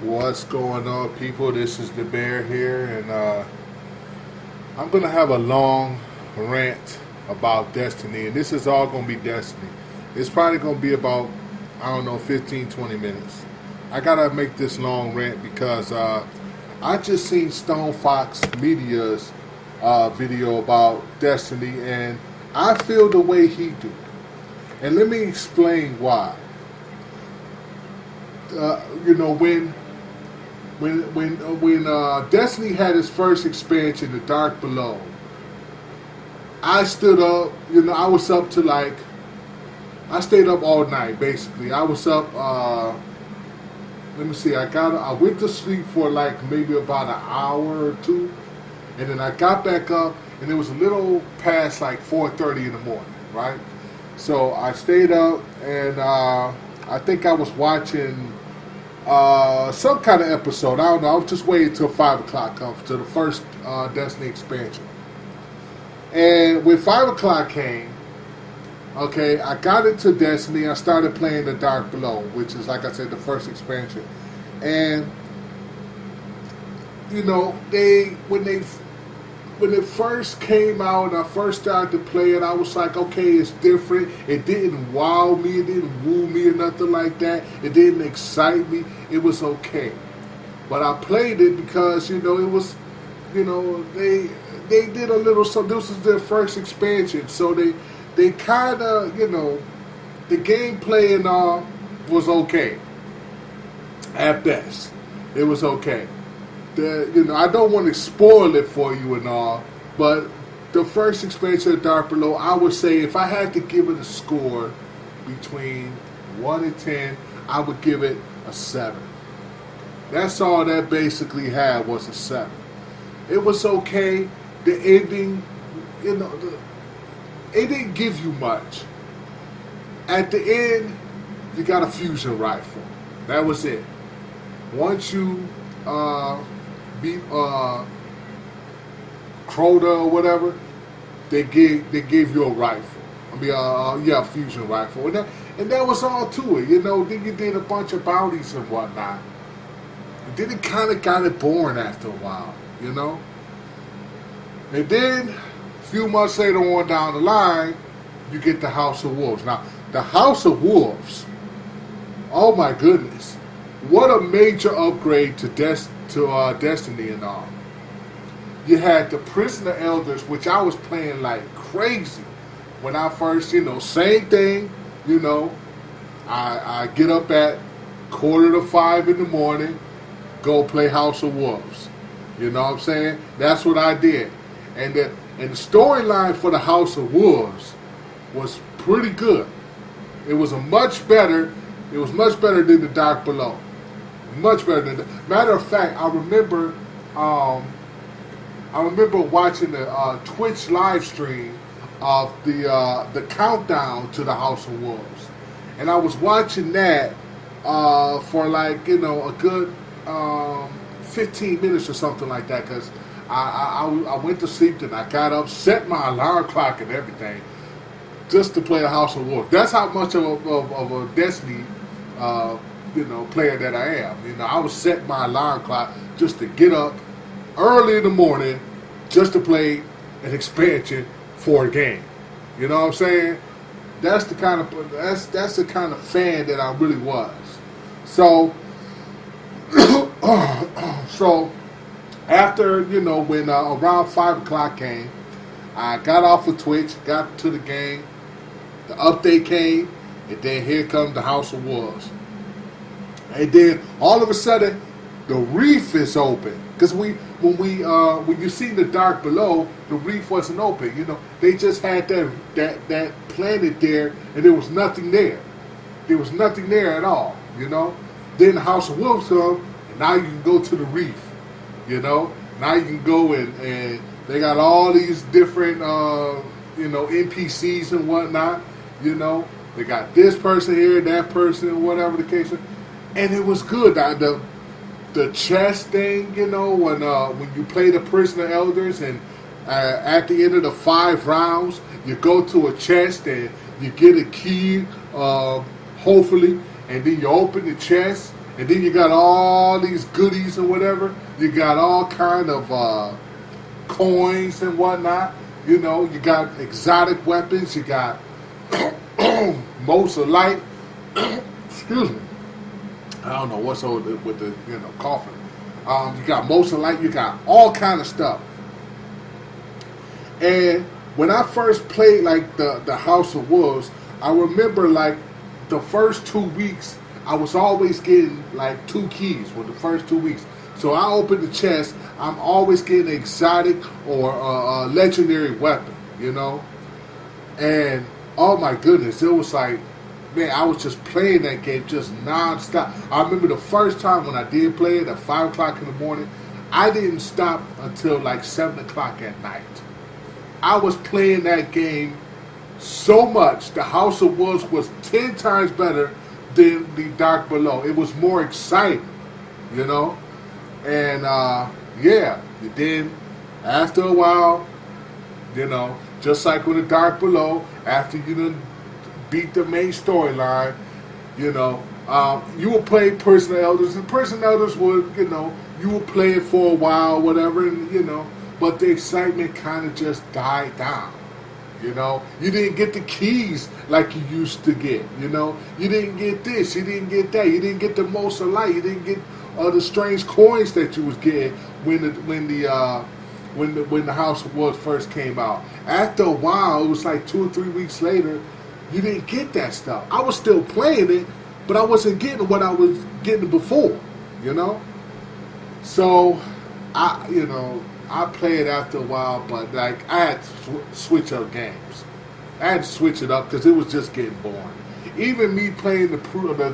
What's going on, people? This is the Bear here, and I'm gonna have a long rant about Destiny, and this is all gonna be Destiny. It's probably gonna be about, I don't know, 15, 20 minutes. I gotta make this long rant because I just seen Stone Fox Media's video about Destiny, and I feel the way he do. And let me explain why. When Destiny had its first expansion, The Dark Below, I stood up. I was up to I stayed up all night basically. I was up. Let me see. I went to sleep for maybe about an hour or two, and then I got back up, and it was a little past 4:30 in the morning, right? So I stayed up, and I think I was watching some kind of episode. I don't know. I was just waiting till 5 o'clock comes to the first Destiny expansion. And when 5 o'clock came, okay, I got into Destiny. I started playing The Dark Below, which is, like I said, the first expansion. And when it first came out and I first started to play it, I was like, okay, it's different. It didn't wow me. It didn't woo me or nothing like that. It didn't excite me. It was okay. But I played it because, it was, they did a little, so this was their first expansion. So they kind of, the gameplay and all was okay. At best. It was okay. I don't want to spoil it for you and all, but the first expansion of Dark Below, I would say if I had to give it a score between 1 and 10, I would give it a 7. That's all that basically had was a 7. It was okay. The ending, it didn't give you much. At the end, you got a fusion rifle. That was it. Once you beat Crota or whatever, they gave you a rifle. A fusion rifle, and that was all to it. Then you did a bunch of bounties and whatnot. And then it kind of got it boring after a while, And then a few months later on down the line, you get the House of Wolves. Now, the House of Wolves, oh my goodness, what a major upgrade to Destiny and all. You had the Prisoner Elders, which I was playing like crazy when I first, same thing, I get up at 4:45 in the morning, go play House of Wolves. You know what I'm saying? That's what I did. And the storyline for the House of Wolves was pretty good. It was much better than the Dark Below. Much better than that. Matter of fact, I remember watching the Twitch live stream of the countdown to the House of Wolves, and I was watching that for a good 15 minutes or something like that, because I went to sleep and I got up, set my alarm clock and everything, just to play the House of Wolves. That's how much of a Destiny player that I am. I would set my alarm clock just to get up early in the morning just to play an expansion for a game. You know what I'm saying? That's the kind of fan that I really was. So so after when around 5 o'clock came, I got off of Twitch, got to the game, the update came, and then here comes the House of Wolves. And then all of a sudden, the reef is open. Because when you see the Dark Below, the reef wasn't open. They just had that planet there, and there was nothing there. There was nothing there at all. Then the House of Wolves come, and now you can go to the reef. Now you can go and they got all these different NPCs and whatnot. They got this person here, that person, whatever the case is. And it was good. The chess thing, when you play the Prisoner Elders, and at the end of the 5 rounds, you go to a chest and you get a key, hopefully, and then you open the chest, And then you got all these goodies and whatever. You got all kind of coins and whatnot. You know, you got exotic weapons. You got most of light. Excuse me. I don't know what's over with the coughing. You got most of light. You got all kind of stuff. And when I first played like the House of Wolves, I remember like the first 2 weeks, I was always getting like 2 keys for the first 2 weeks. So I opened the chest, I'm always getting an exotic or a legendary weapon, you know? And oh my goodness, it was like, man, I was just playing that game just non-stop. I remember the first time when I did play it at 5 o'clock in the morning, I didn't stop until like 7 o'clock at night. I was playing that game so much. The House of Wolves was 10 times better than the Dark Below. It was more exciting, you know? And yeah, then after a while, you know, just like with the Dark Below, after you done beat the main storyline, you know, you will play Personal Elders, and Personal Elders would, you know, you will play it for a while, whatever, and you know, but the excitement kind of just died down. You know, you didn't get the keys like you used to get. You know, you didn't get this, you didn't get that, you didn't get the most of light, you didn't get the strange coins that you was getting when the House of Wolves first came out. After a while, it was like 2 or 3 weeks later, you didn't get that stuff. I was still playing it, but I wasn't getting what I was getting before. You know, so I play it after a while, but like I had to switch up games. I had to switch it up because it was just getting boring. Even me playing the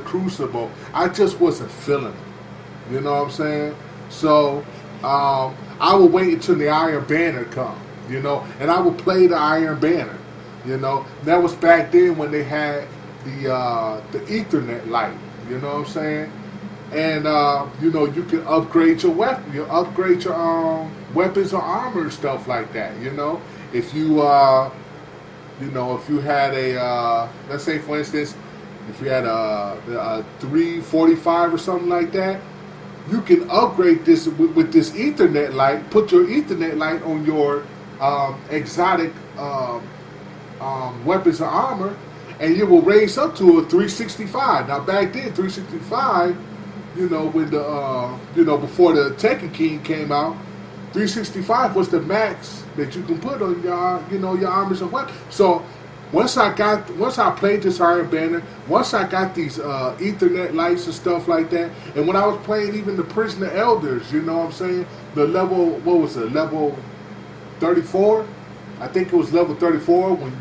Crucible, I just wasn't feeling it. You know what I'm saying? So I would wait until the Iron Banner come, you know, and I would play the Iron Banner. You know, that was back then when they had the Ethernet light. You know what I'm saying? And you know, you can upgrade your weapon. You upgrade your weapons or armor and stuff like that. You know, if you if you had a let's say for instance, if you had a 345 or something like that, you can upgrade this with this Ethernet light. Put your Ethernet light on your exotic weapons or armor, and you will raise up to a 365. Now back then, 365. You know, when the before the Tekken King came out, 365 was the max that you can put on your armors and weapons. So once I played this Iron Banner, once I got these Ethernet lights and stuff like that, and when I was playing even the Prisoner Elders, you know what I'm saying? The level, what was it? Level 34? I think it was level 34 when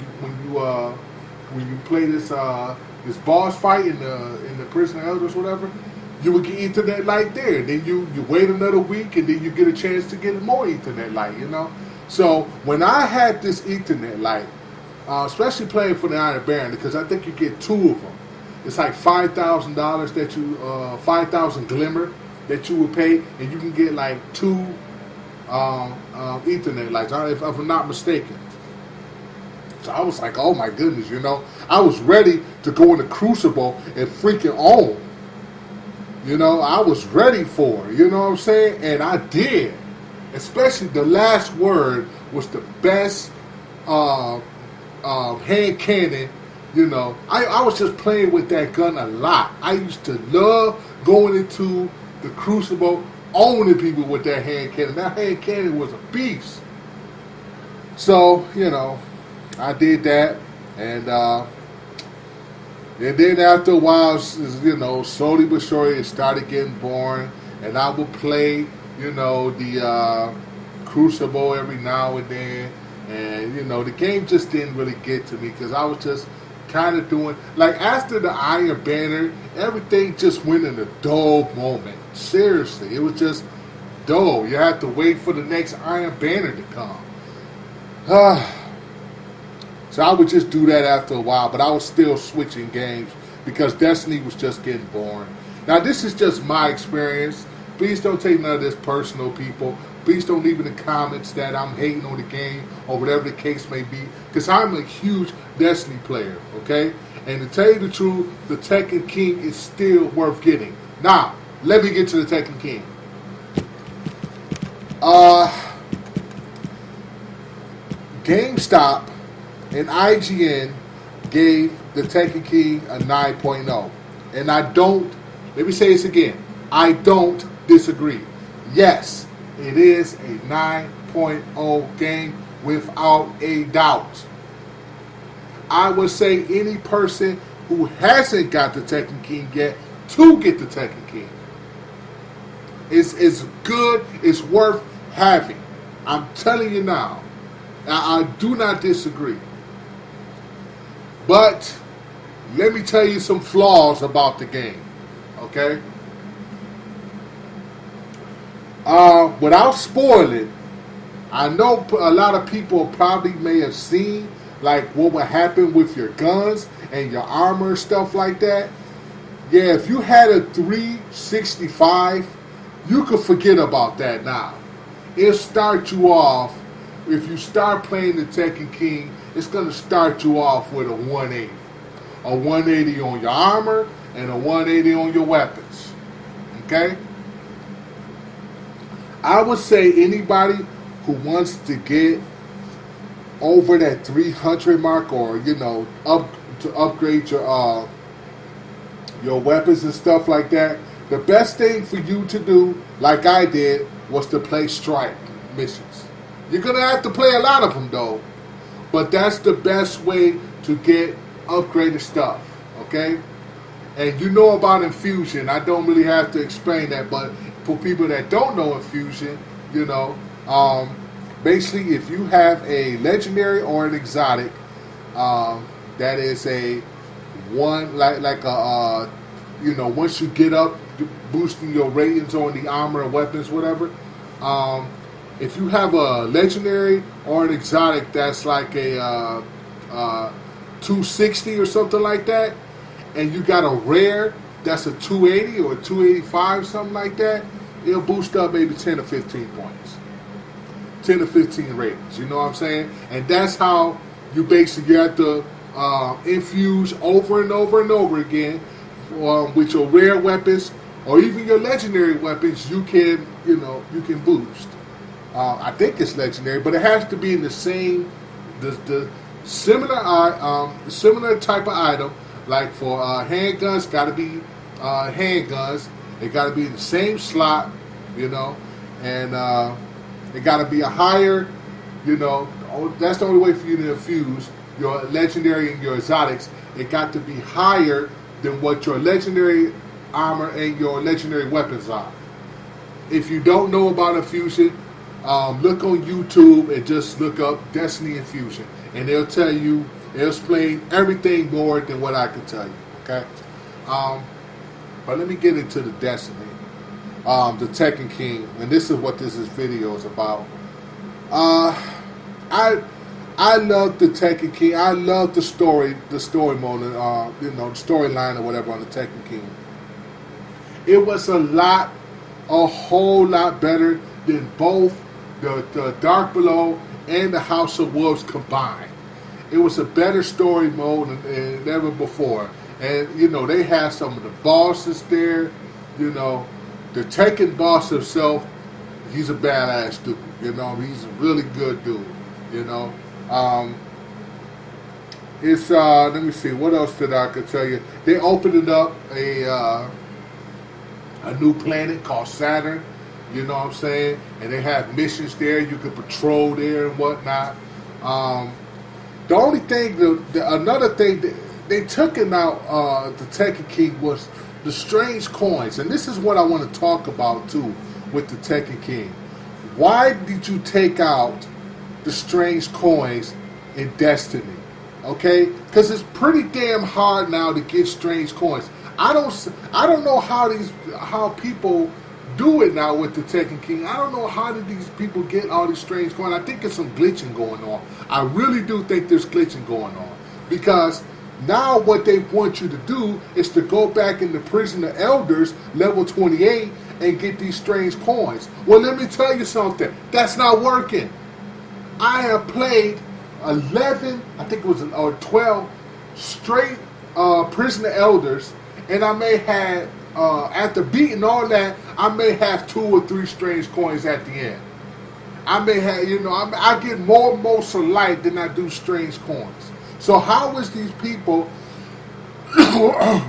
you play this boss fight in the Prisoner Elders, whatever. You would get Ethernet light there. Then you wait another week, and then you get a chance to get more Ethernet light, you know? So when I had this Ethernet light, especially playing for the Iron Baron, because I think you get 2 of them. It's like $5,000 that you, 5,000 glimmer that you would pay, and you can get like 2 Ethernet lights, if I'm not mistaken. So I was like, oh my goodness, you know? I was ready to go in the Crucible and freaking own. You know, I was ready for it, you know what I'm saying? And I did. Especially the last word was the best hand cannon, you know. I was just playing with that gun a lot. I used to love going into the Crucible, owning people with that hand cannon. That hand cannon was a beast. So, you know, I did that. And then after a while, you know, slowly but surely it started getting boring. And I would play, you know, the Crucible every now and then. And, you know, the game just didn't really get to me because I was just kind of doing, like after the Iron Banner, everything just went in a dull moment. Seriously, it was just dull. You had to wait for the next Iron Banner to come. So I would just do that after a while, but I was still switching games because Destiny was just getting boring. Now, this is just my experience. Please don't take none of this personal, people. Please don't leave in the comments that I'm hating on the game or whatever the case may be, because I'm a huge Destiny player, okay? And to tell you the truth, the Tekken King is still worth getting. Now, let me get to the Tekken King. Uh, GameStop and IGN gave the Tekken King a 9.0. And I don't, let me say this again, I don't disagree. Yes, it is a 9.0 game without a doubt. I would say any person who hasn't got the Tekken King yet to get the Tekken King. It's good, it's worth having. I'm telling you now. I do not disagree. But let me tell you some flaws about the game. Okay? Without spoiling, I know a lot of people probably may have seen like what would happen with your guns and your armor, stuff like that. Yeah, if you had a 365, you could forget about that now. It'll start you off, if you start playing the Tekken King, it's going to start you off with a 180. A 180 on your armor and a 180 on your weapons. Okay? I would say anybody who wants to get over that 300 mark, or to upgrade your weapons and stuff like that, the best thing for you to do, like I did, was to play strike missions. You're gonna have to play a lot of them though, but that's the best way to get upgraded stuff. Okay, and you know about infusion. I don't really have to explain that, but for people that don't know infusion, basically, if you have a legendary or an exotic, that is a one once you get up, boosting your ratings on the armor and weapons, whatever. If you have a legendary or an exotic that's like a 260 or something like that, and you got a rare that's a 280 or a 285, something like that, it'll boost up maybe 10 or 15 points. 10 or 15 ratings, you know what I'm saying? And that's how you basically have to infuse over and over and over again with your rare weapons or even your legendary weapons. You can boost. I think it's legendary, but it has to be in the same, the similar type of item. Like for handguns, got to be handguns. It got to be in the same slot, and it got to be a higher, that's the only way for you to infuse your legendary and your exotics. It got to be higher than what your legendary armor and your legendary weapons are. If you don't know about infusion, look on YouTube and just look up Destiny Infusion, and they'll explain everything more than what I can tell you. Okay, but let me get into the Destiny, the Tekken King, and this is what this video is about. I love the Tekken King. I love the story mode, the storyline or whatever on the Tekken King. It was a whole lot better than both the Dark Below and the House of Wolves combined. It was a better story mode than ever before. And, they had some of the bosses there. The Tekken boss himself, he's a badass dude. He's a really good dude. It's let me see, what else did I could tell you? They opened up a new planet called Saturn. You know what I'm saying? And they have missions there. You can patrol there and whatnot. The only thing, another thing that they took out the Tekken King was the strange coins. And this is what I want to talk about too with the Tekken King. Why did you take out the strange coins in Destiny? Okay? Because it's pretty damn hard now to get strange coins. I don't know how people do it now with the Tekken King. I don't know how did these people get all these strange coins. I think there's some glitching going on. I really do think there's glitching going on. Because now what they want you to do is to go back in the Prison of Elders, level 28, and get these strange coins. Well, let me tell you something. That's not working. I have played 11, I think it was, or 12 straight Prison of Elders, and I may have after beating all that, I may have 2 or 3 strange coins at the end. I may have, I get more Mosa Light than I do strange coins. So how is these people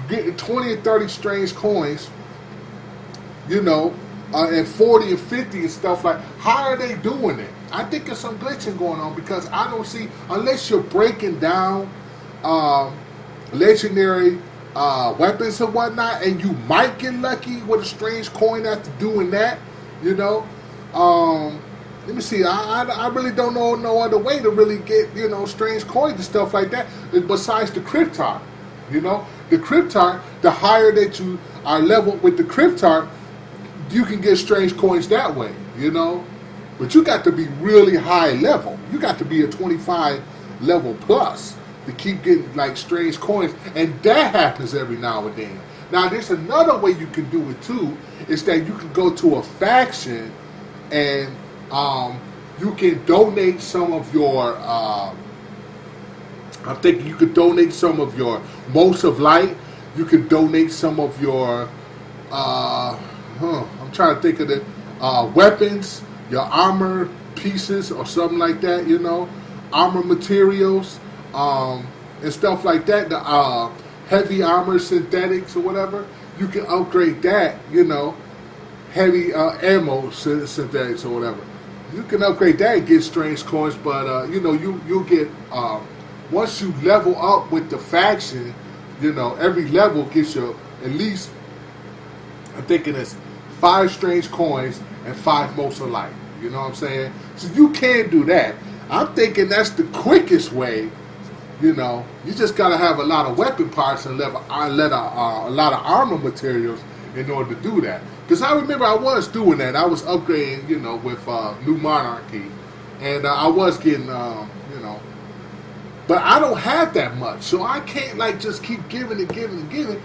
getting 20 and 30 strange coins, and 40 and 50 and stuff like? How are they doing it? I think there's some glitching going on because I don't see, unless you're breaking down legendary weapons and whatnot, and you might get lucky with a strange coin after doing that, let me see. I really don't know no other way to really get strange coins and stuff like that besides the Cryptarch. The Cryptarch, the higher that you are leveled with the Cryptarch, you can get strange coins that way. But you got to be really high level. You got to be a 25 level plus to keep getting like strange coins, and that happens every now and then. Now, there's another way you can do it too. Is that you can go to a faction and you can donate some of your. I'm thinking you could donate some of your Most of Light. You could donate some of your. I'm trying to think of the weapons, your armor pieces, or something like that. Armor materials, and stuff like that. The heavy armor synthetics or whatever. You can upgrade that. Heavy ammo synthetics or whatever. You can upgrade that and get strange coins, but you'll get once you level up with the faction, every level gets you at least, I'm thinking it's 5 strange coins and 5 Mosa Light. You know what I'm saying? So you can do that. I'm thinking that's the quickest way. You just gotta have a lot of weapon parts and a lot of armor materials in order to do that. Because I remember I was doing that. I was upgrading, with New Monarchy. And I was getting, but I don't have that much. So I can't, just keep giving and getting,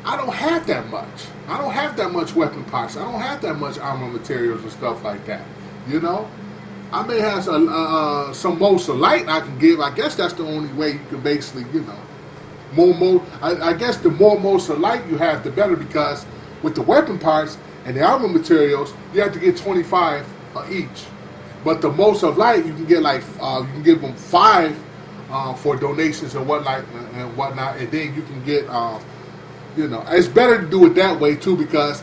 I don't have that much. I don't have that much weapon parts. I don't have that much armor materials and stuff like that. I may have some Mosa Light I can give. I guess that's the only way you can basically, I guess the more Mosa Light you have, the better, because with the weapon parts and the armor materials, you have to get 25 each. But the Mosa Light, you can get you can give them 5 for donations and whatnot, and then you can get, it's better to do it that way too, because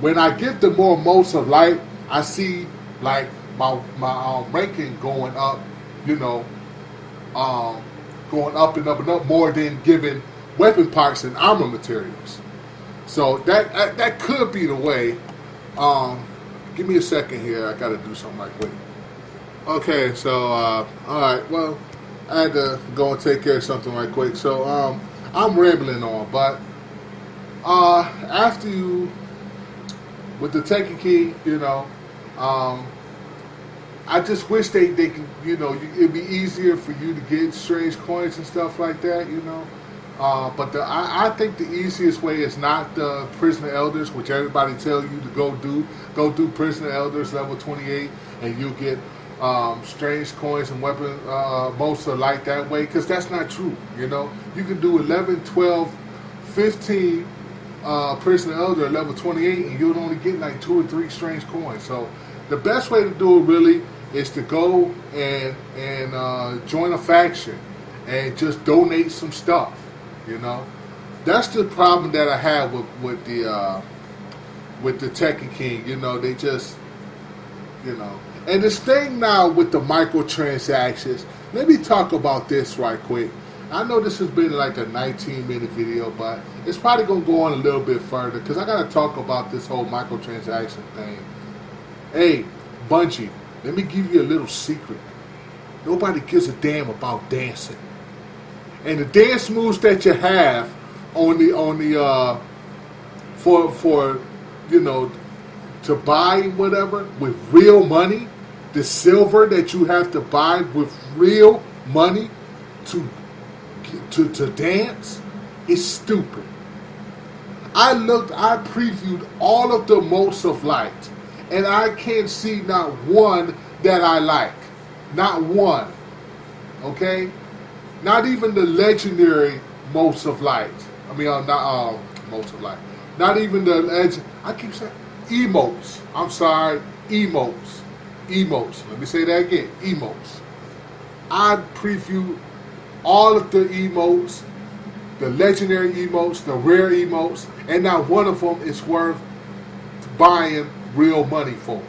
when I get the more Mosa Light, I see like my ranking going up, going up and up and up more than giving weapon parts and armor materials. So that could be the way. Give me a second here. I got to do something right quick. Okay, so all right. Well, I had to go and take care of something right quick. So I'm rambling on, but after you with the Tekken Key, I just wish they could, it'd be easier for you to get strange coins and stuff like that, But I think the easiest way is not the Prisoner Elders, which everybody tells you to go do. Go do Prisoner Elders level 28, and you'll get strange coins and weapon Mosa Light that way, because that's not true, You can do 11, 12, 15 Prisoner Elder at level 28, and you'll only get like 2 or 3 strange coins. So the best way to do it really is to go and join a faction and just donate some stuff. That's the problem that I have with the Tekken King. They just, and this thing now with the microtransactions. Let me talk about this right quick. I know this has been like a 19-minute video, but it's probably going to go on a little bit further because I got to talk about this whole microtransaction thing. Hey, Bungie, let me give you a little secret. Nobody gives a damn about dancing. And the dance moves that you have on the for to buy whatever with real money, the silver that you have to buy with real money to dance is stupid. I previewed all of the modes of light, and I can't see not one that I like. Not one. Okay? Not even the legendary modes of light. I mean, not multiply. Not even the legend. I keep saying emotes. I'm sorry, emotes. Emotes. Let me say that again. Emotes. I preview all of the emotes, the legendary emotes, the rare emotes, and not one of them is worth buying real money for.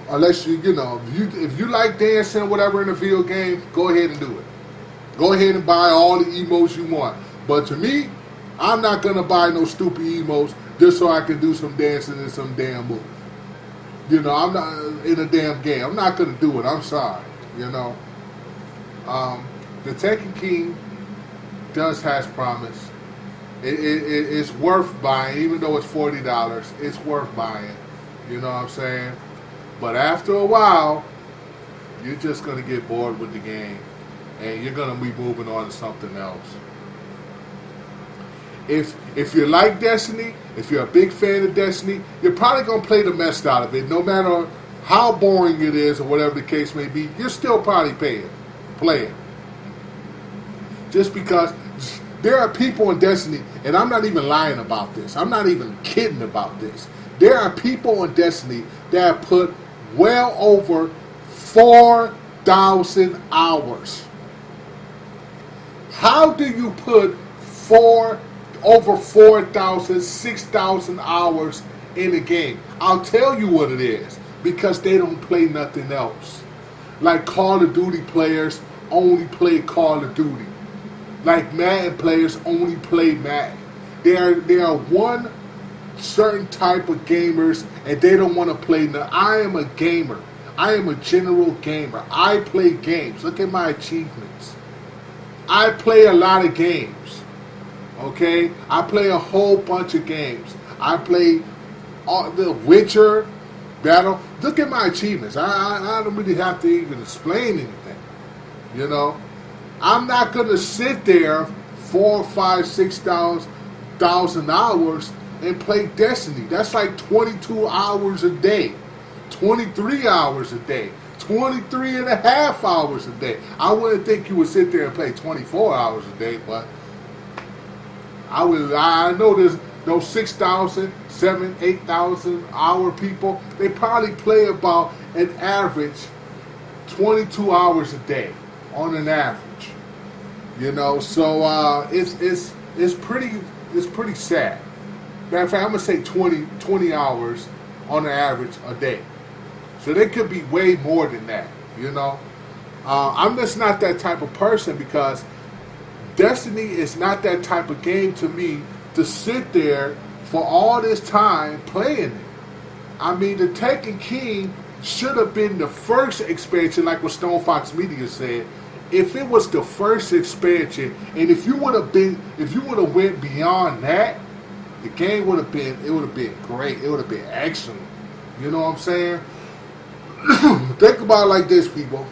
Unless if you like dancing or whatever in a video game, go ahead and do it. Go ahead and buy all the emotes you want. But to me, I'm not gonna buy no stupid emotes just so I can do some dancing in some damn movie. I'm not in a damn game. I'm not gonna do it. I'm sorry. The Taken King does has promise. It's worth buying, even though it's $40. It's worth buying. You know what I'm saying? But after a while, you're just gonna get bored with the game, and you're gonna be moving on to something else. If you like Destiny, if you're a big fan of Destiny, you're probably gonna play the mess out of it. No matter how boring it is or whatever the case may be, you're still probably playing. Just because there are people in Destiny, and I'm not even lying about this. I'm not even kidding about this. There are people in Destiny that have put well over 4,000 hours. How do you put over 4,000, 6,000 hours in a game? I'll tell you what it is. Because they don't play nothing else. Like Call of Duty players only play Call of Duty. Like Madden players only play Madden. They are one certain type of gamers, and they don't want to play. I am a gamer. I am a general gamer. I play games. Look at my achievements. I play a lot of games. Okay? I play a whole bunch of games. I play The Witcher, Battle. Look at my achievements. I don't really have to even explain anything. I'm not going to sit there 4, 5, 6,000 hours and play Destiny. That's like 22 hours a day, 23 hours a day, 23 and a half hours a day. I wouldn't think you would sit there and play 24 hours a day, but I know there's those 6,000, 7,000, 8,000 hour people. They probably play about an average 22 hours a day on an average. So it's pretty sad. Matter of fact, I'm gonna say 20 hours on an average a day. So they could be way more than that. I'm just not that type of person, because Destiny is not that type of game to me to sit there for all this time playing it. I mean, the Taken King should have been the first expansion, like what Stone Fox Media said. If it was the first expansion, and if you would have went beyond that, the game would have been great. It would have been excellent. You know what I'm saying? Think about it like this, people.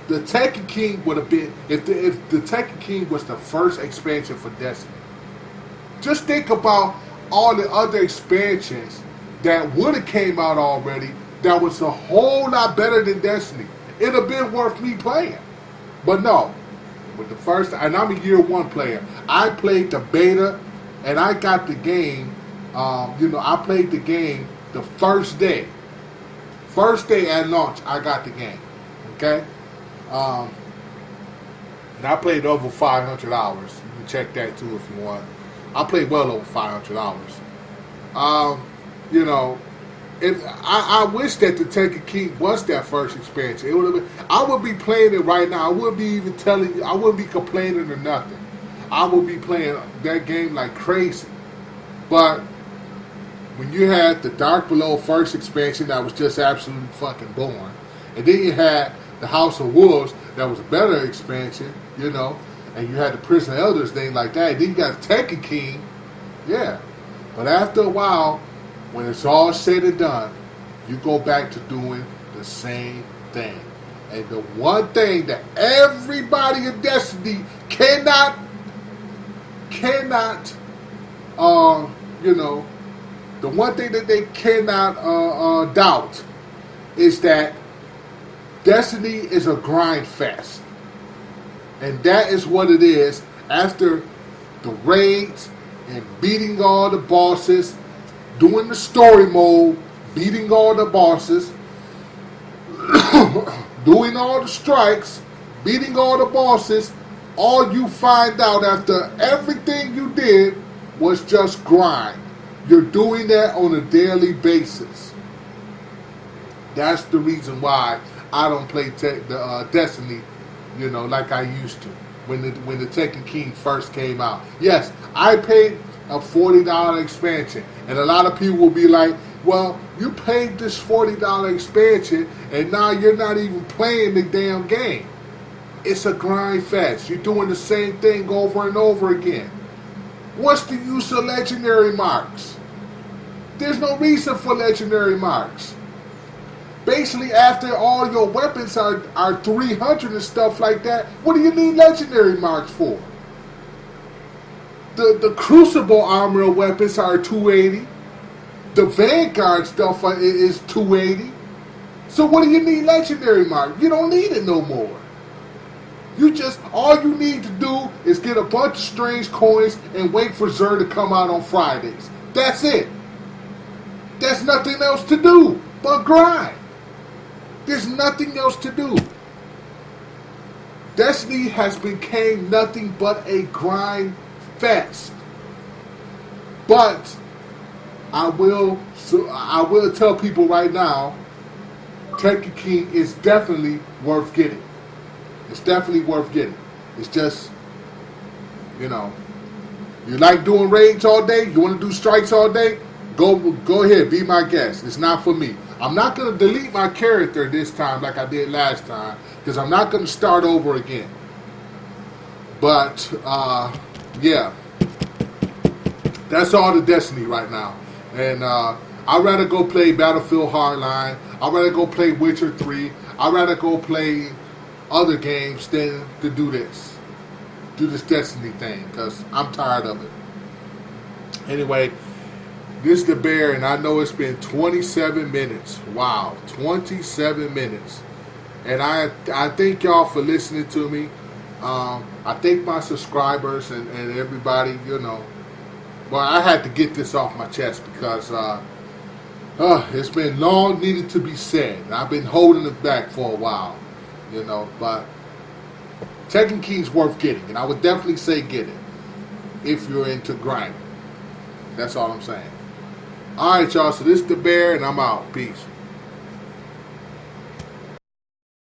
The Taken King would have been, if the Taken King was the first expansion for Destiny. Just think about all the other expansions that would have came out already that was a whole lot better than Destiny. It'd have been worth me playing. But no. With the first, and I'm a year one player. I played the beta, and I got the game. I played the game the first day. First day at launch, I got the game. Okay? And I played over 500 hours. You can check that too if you want. I played well over 500 hours. I wish that the Taken King was that first expansion. It would have been. I would be playing it right now. I wouldn't be even telling you. I wouldn't be complaining or nothing. I would be playing that game like crazy. But when you had the Dark Below first expansion that was just absolutely fucking boring, and then you had the House of Wolves that was a better expansion, and you had the Prison Elders thing like that. And then you got Taken King, yeah. But after a while, when it's all said and done, you go back to doing the same thing. And the one thing that everybody in Destiny cannot, the one thing that they cannot doubt is that Destiny is a grind fest. And that is what it is. after the raids and beating all the bosses, doing the story mode, beating all the bosses, doing all the strikes, beating all the bosses, all you find out after everything you did was just grind. You're doing that on a daily basis. That's the reason why I don't play Destiny, like I used to when the Tekken King first came out. Yes, I paid a $40 expansion, and a lot of people will be like, "Well, you paid this $40 expansion, and now you're not even playing the damn game." It's a grind fest. You're doing the same thing over and over again. What's the use of legendary marks? There's no reason for legendary marks. Basically, after all your weapons are 300 and stuff like that, what do you need legendary marks for? The Crucible armor weapons are 280. The Vanguard stuff is 280. So what do you need legendary marks? You don't need it no more. All you need to do is get a bunch of strange coins and wait for Xur to come out on Fridays. That's it. There's nothing else to do but grind. There's nothing else to do. Destiny has become nothing but a grind fest. But I will tell people right now, Tekken King is definitely worth getting. It's definitely worth getting. It's just, you like doing raids all day? You want to do strikes all day? Go ahead, be my guest. It's not for me. I'm not going to delete my character this time like I did last time, because I'm not going to start over again. But, yeah. That's all the Destiny right now. And I'd rather go play Battlefield Hardline. I'd rather go play Witcher 3. I'd rather go play other games than to do this Destiny thing, because I'm tired of it. Anyway, this is the Bear, and I know it's been 27 minutes. Wow, 27 minutes. And I thank y'all for listening to me. I thank my subscribers and everybody, Well, I had to get this off my chest because it's been long needed to be said. I've been holding it back for a while. But Tekken King's worth getting, and I would definitely say get it if you're into grinding. That's all I'm saying. Alright, y'all, so this is the Bear, and I'm out. Peace.